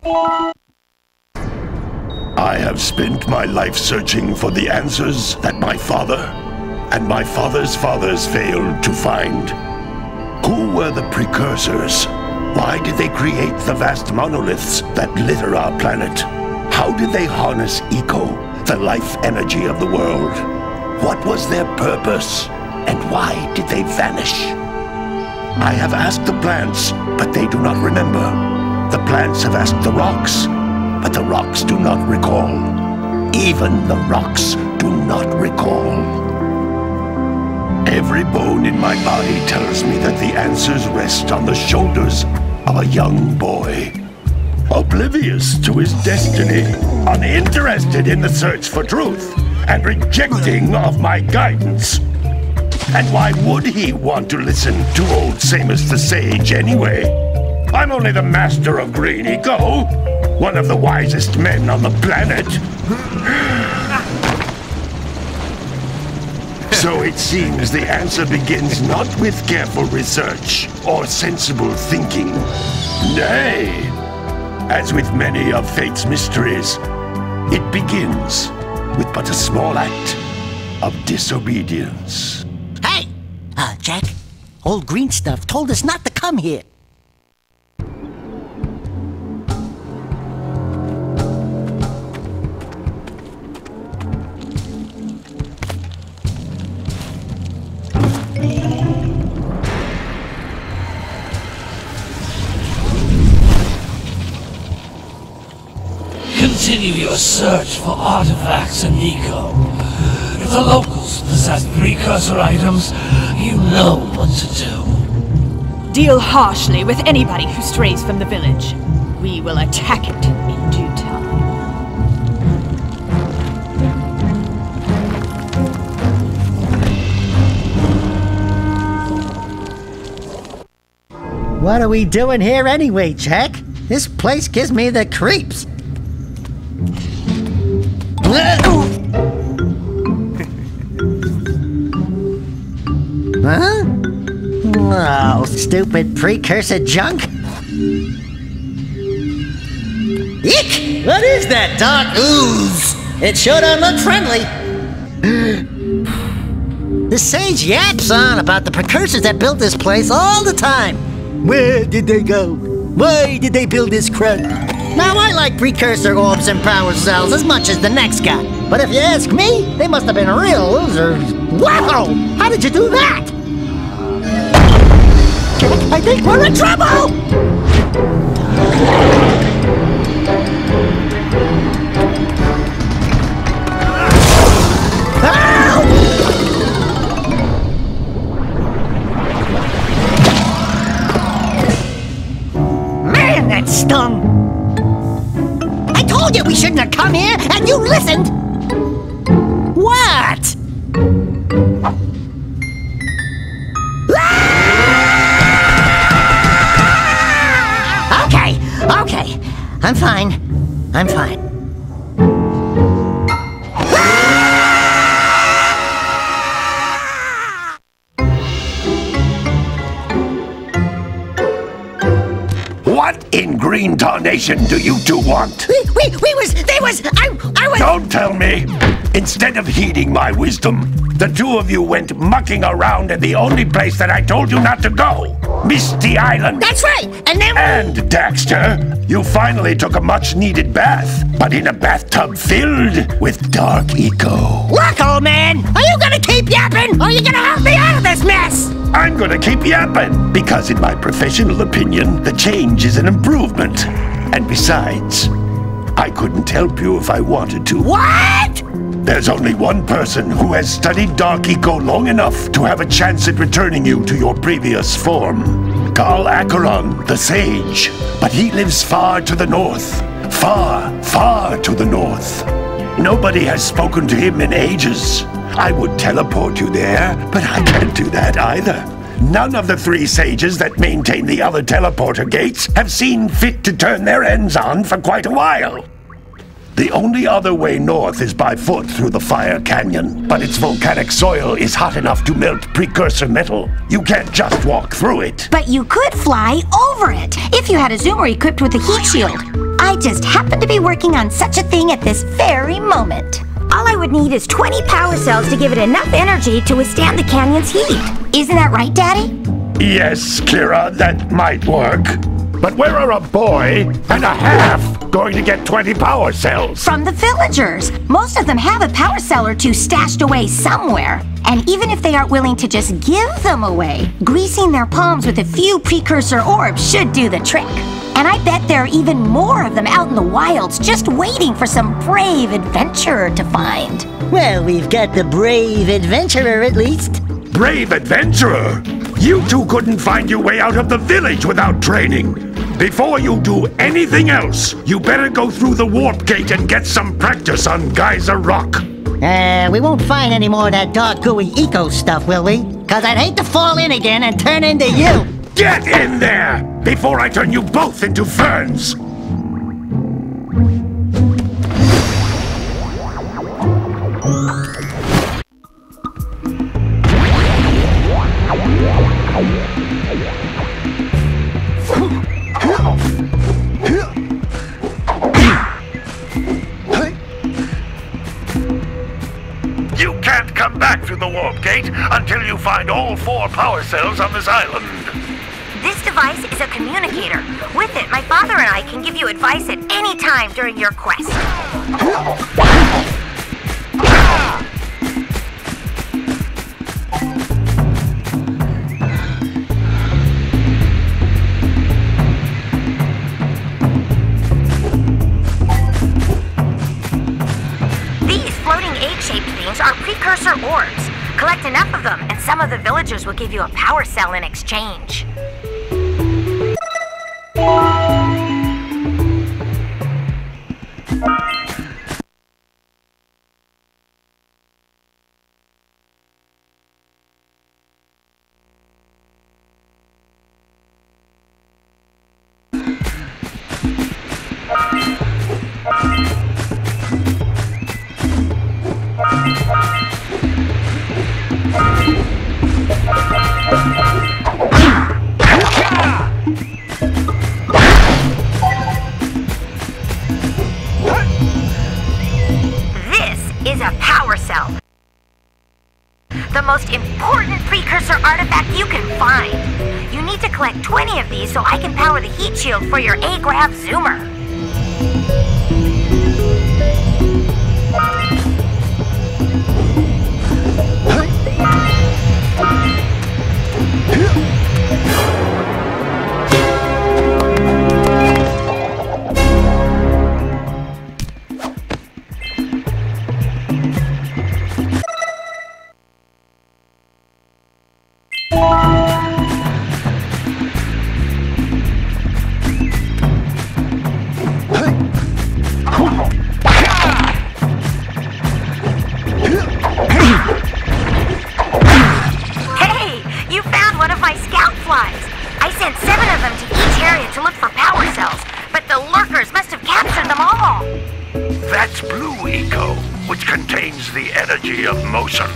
I have spent my life searching for the answers that my father and my father's fathers failed to find. Who were the precursors? Why did they create the vast monoliths that litter our planet? How did they harness eco, the life energy of the world? What was their purpose? And why did they vanish? I have asked the plants, but they do not remember. The plants have asked the rocks, but the rocks do not recall. Even the rocks do not recall. Every bone in my body tells me that the answers rest on the shoulders of a young boy. Oblivious to his destiny, uninterested in the search for truth, and rejecting of my guidance. And why would he want to listen to old Samus the Sage anyway? I'm only the master of green eco, one of the wisest men on the planet. So it seems the answer begins not with careful research or sensible thinking. Nay, as with many of fate's mysteries, it begins with but a small act of disobedience. Hey! Jack, old green stuff told us not to come here. Continue your search for artifacts and eco. If the locals possess precursor items, you know what to do. Deal harshly with anybody who strays from the village. We will attack it in due time. What are we doing here anyway, Jack? This place gives me the creeps. Huh? Oh, stupid precursor junk. Eek! What is that dark ooze? It sure don't look friendly. The sage yaps on about the precursors that built this place all the time. Where did they go? Why did they build this crud? Now, I like precursor orbs and power cells as much as the next guy. But if you ask me, they must have been real losers. Wow! How did you do that? I think we're in trouble! Man, that stung! I told you we shouldn't have come here, and you listened! What? Okay. I'm fine. What in green tarnation do you two want? I was... Don't tell me! Instead of heeding my wisdom, the two of you went mucking around in the only place that I told you not to go! Misty Island! That's right! And then... And, Daxter, you finally took a much-needed bath, but in a bathtub filled with dark eco. Look, old man! Are you gonna keep yapping, or are you gonna help me out of this mess? I'm gonna keep yapping, because in my professional opinion, the change is an improvement. And besides, I couldn't help you if I wanted to. What? There's only one person who has studied Dark Eco long enough to have a chance at returning you to your previous form. Carl Acheron, the Sage. But he lives far to the north. Far, far to the north. Nobody has spoken to him in ages. I would teleport you there, but I can't do that either. None of the three sages that maintain the other teleporter gates have seen fit to turn their ends on for quite a while. The only other way north is by foot through the Fire Canyon, but its volcanic soil is hot enough to melt precursor metal. You can't just walk through it. But you could fly over it, if you had a zoomer equipped with a heat shield. I just happen to be working on such a thing at this very moment. All I would need is 20 power cells to give it enough energy to withstand the canyon's heat. Isn't that right, Daddy? Yes, Kira, that might work. But where are a boy and a half going to get 20 power cells? From the villagers. Most of them have a power cell or two stashed away somewhere. And even if they aren't willing to just give them away, greasing their palms with a few precursor orbs should do the trick. And I bet there are even more of them out in the wilds just waiting for some brave adventurer to find. Well, we've got the brave adventurer at least. Brave adventurer? You two couldn't find your way out of the village without training. Before you do anything else, you better go through the warp gate and get some practice on Geyser Rock. We won't find any more of that dark gooey eco stuff, will we? 'Cause I'd hate to fall in again and turn into you. Get in there before I turn you both into ferns. You can't come back through the warp gate until you find all 4 power cells on this island. This device is a communicator. With it, my father and I can give you advice at any time during your quest. These floating egg-shaped things are precursor orbs. Collect enough of them, and some of the villagers will give you a power cell in exchange. Is a power cell. The most important precursor artifact you can find. You need to collect 20 of these so I can power the heat shield for your A-Grav zoomer. That's Blue Eco, which contains the energy of motion.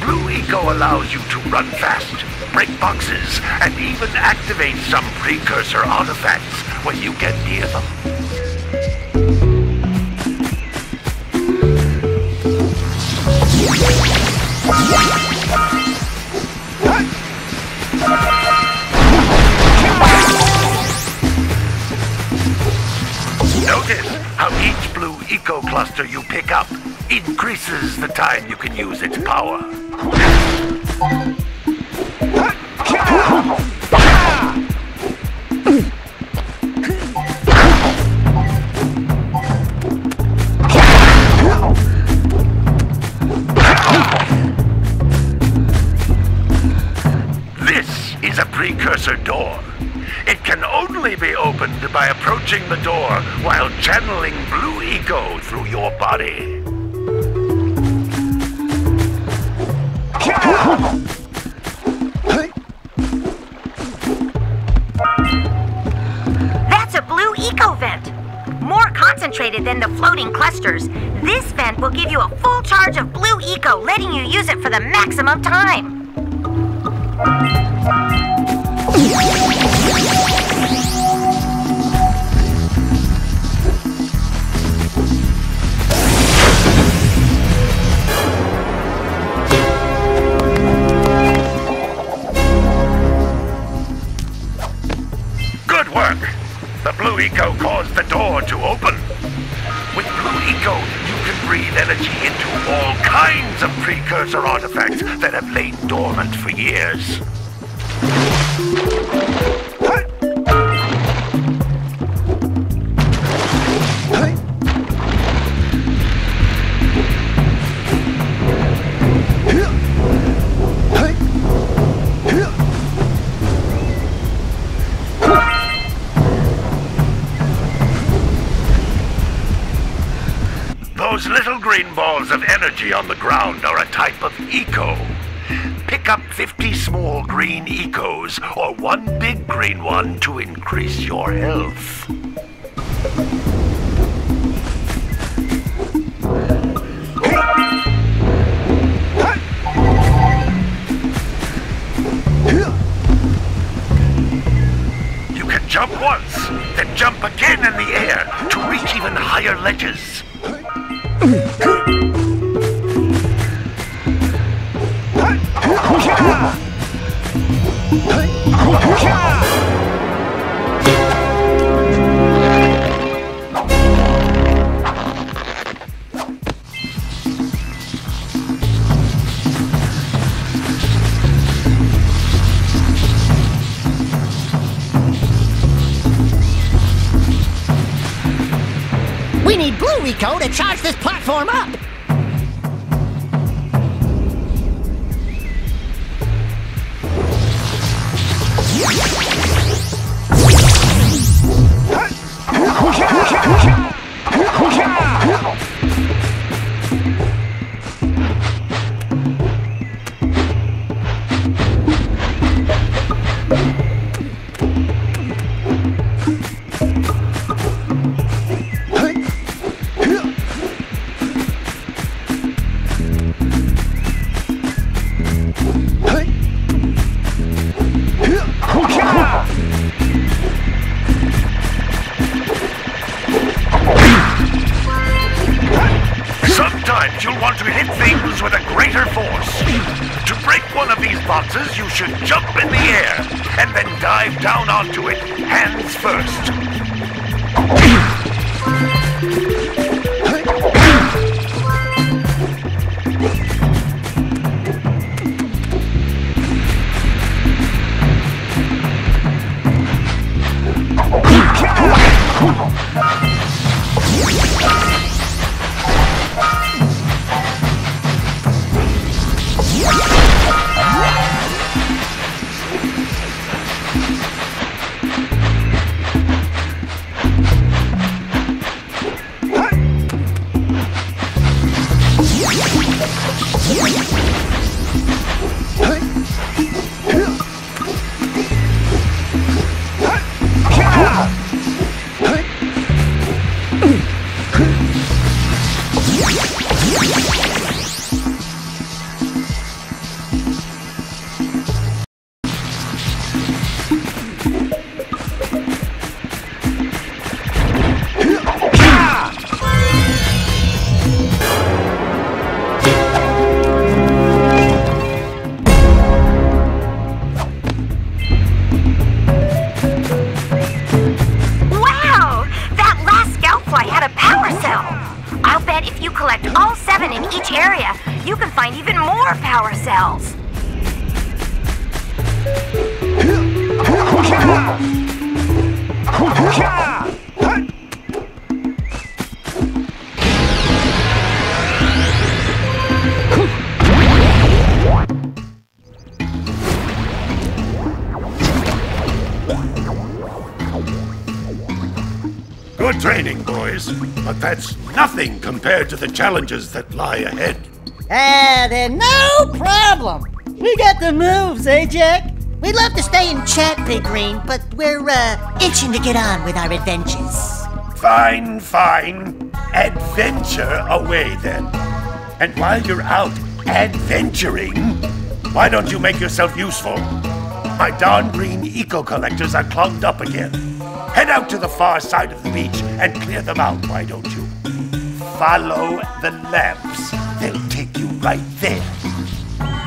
Blue Eco allows you to run fast, break boxes, and even activate some precursor artifacts when you get near them. Notice how each Blue Eco cluster you pick up increases the time you can use its power. This is a precursor door. It can only be opened by approaching the door while channeling Blue Eco through your body. That's a Blue Eco vent. More concentrated than the floating clusters. This vent will give you a full charge of Blue Eco, letting you use it for the maximum time. to open. With Blue Eco, you can breathe energy into all kinds of precursor artifacts that have lain dormant for years. Those little green balls of energy on the ground are a type of eco. Pick up 50 small green ecos or one big green one to increase your health. You can jump once, then jump again in the air to reach even higher ledges. We need Blue Eco to charge this platform up! Sometimes you'll want to hit things with a greater force. To break one of these boxes, you should jump in the air and then dive down onto it, hands first. You can find even more power cells. Good training, boys, but that's nothing compared to the challenges that lie ahead. Then no problem. We got the moves, eh, Jack? We'd love to stay and chat, Big Green, but we're, itching to get on with our adventures. Fine, fine. Adventure away, then. And while you're out adventuring, why don't you make yourself useful? My darn green eco-collectors are clogged up again. Head out to the far side of the beach and clear them out, why don't you? Follow the lamps. They'll take you right there.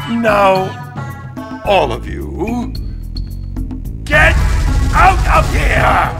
Now, all of you, get out of here!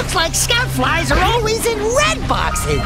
Looks like scout flies are always in red boxes.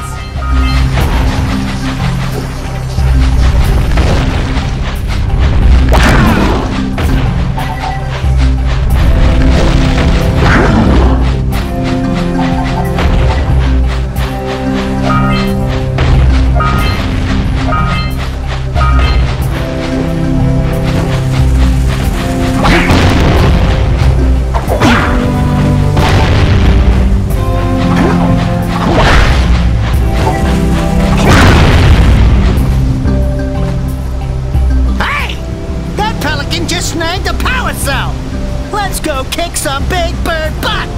Snagged a power cell! Let's go kick some big bird butt!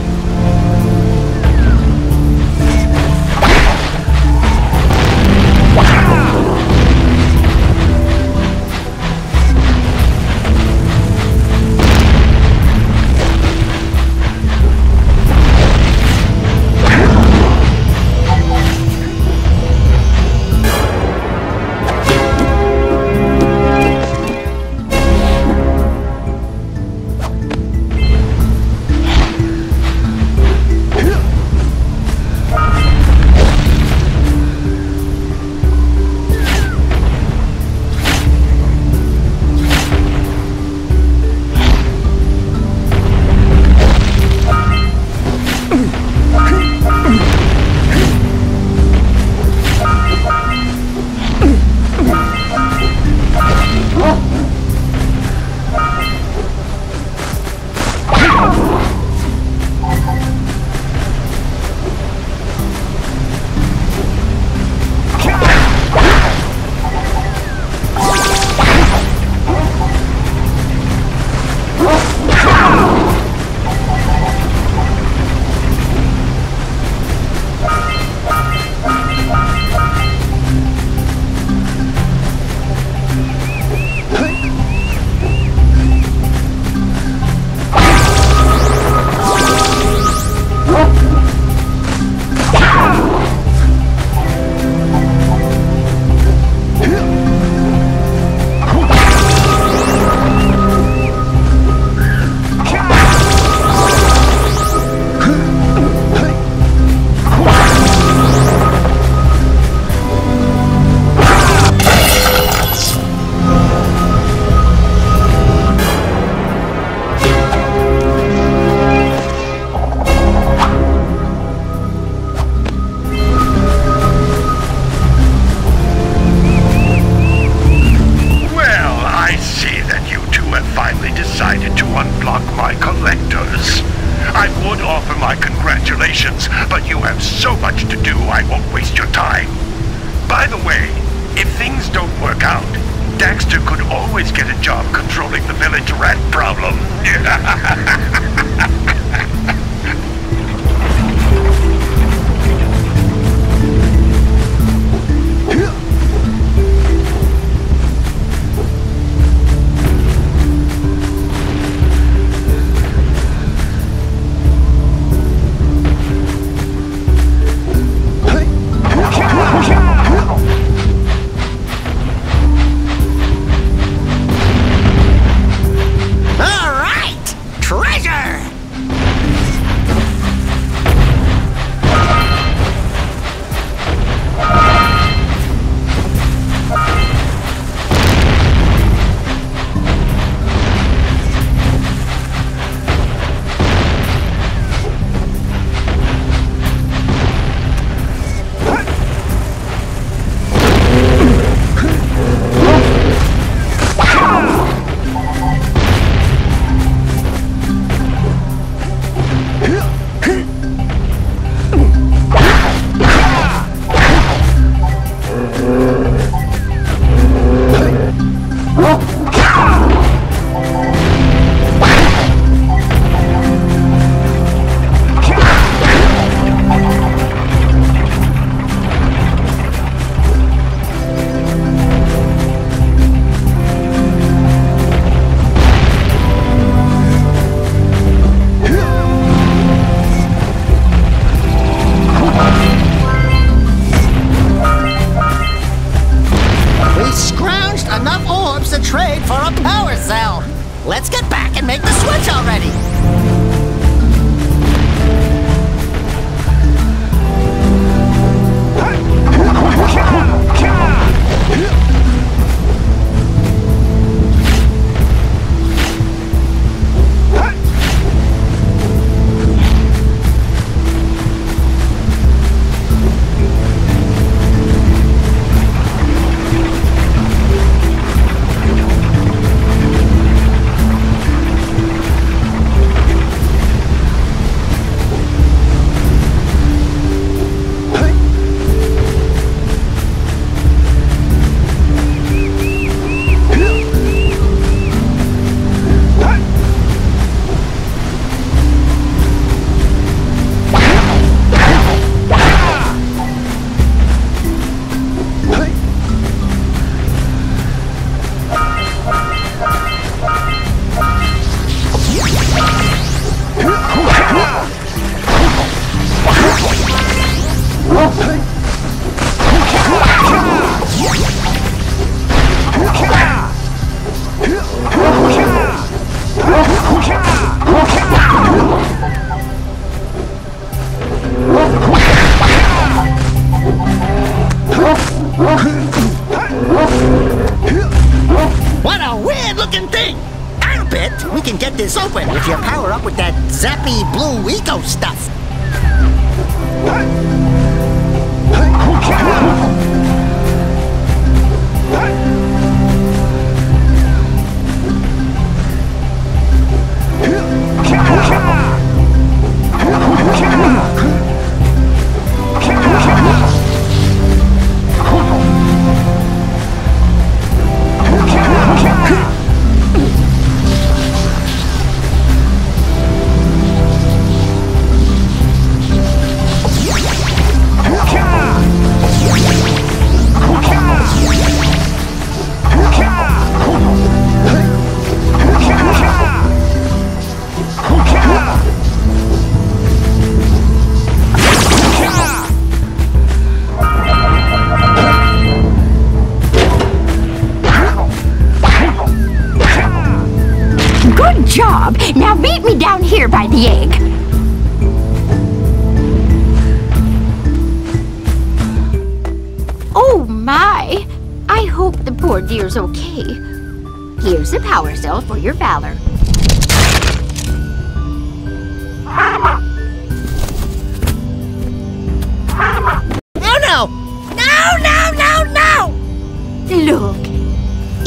Congratulations, but you have so much to do, I won't waste your time. By the way, if things don't work out, Daxter could always get a job controlling the village rat problem. can get this open if you power up with that zappy blue eco stuff. Good job! Now meet me down here by the egg. Oh my! I hope the poor dear's okay. Here's a power cell for your valor. Oh no! No! Look,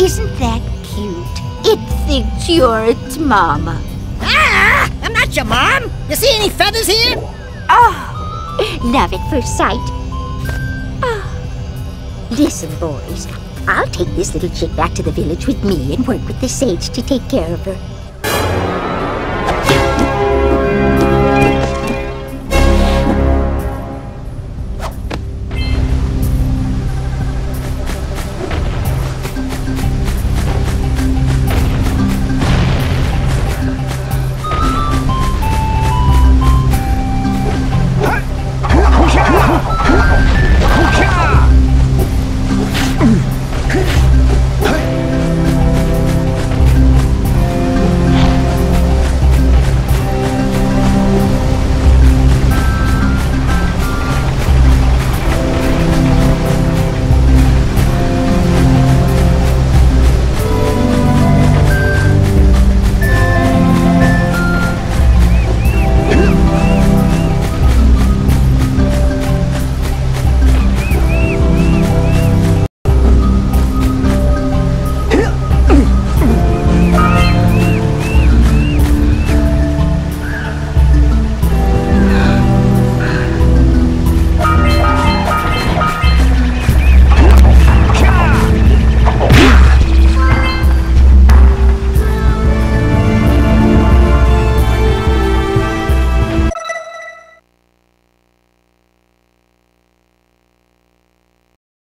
isn't that cute? It thinks you're its mama. Ah! I'm not your mom! You see any feathers here? Oh, love at first sight. Oh. Listen, boys, I'll take this little chick back to the village with me and work with the sage to take care of her.